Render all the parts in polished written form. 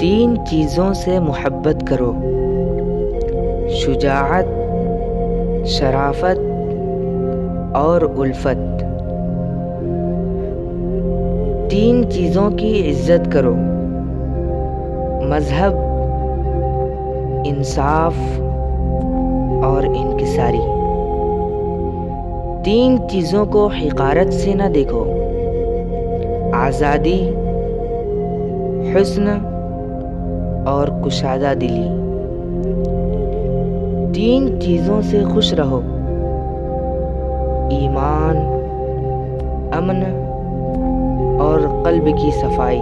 तीन चीज़ों से मोहब्बत करो, शुजाअत, शराफत और उल्फत। तीन चीज़ों की इज्जत करो, मज़हब, इंसाफ और इनकिसारी। तीन चीज़ों को हिकारत से न देखो, आज़ादी, हुस्न और कुशादा दिली। तीन चीज़ों से खुश रहो, ईमान, अमन और क़ल्ब की सफाई।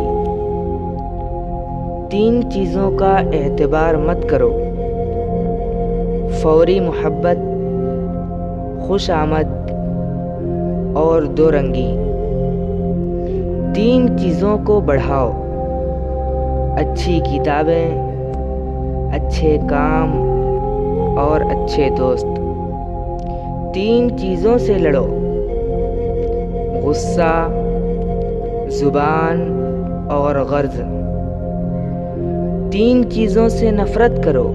तीन चीज़ों का एतबार मत करो, फौरी मोहब्बत, खुश आमद और दो रंगी। तीन चीज़ों को बढ़ाओ, अच्छी किताबें, अच्छे काम और अच्छे दोस्त। तीन चीज़ों से लड़ो, गुस्सा, ज़ुबान और गर्ज। तीन चीज़ों से नफ़रत करो,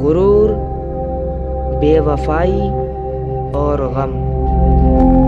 गुरूर, बेवफाई और गम।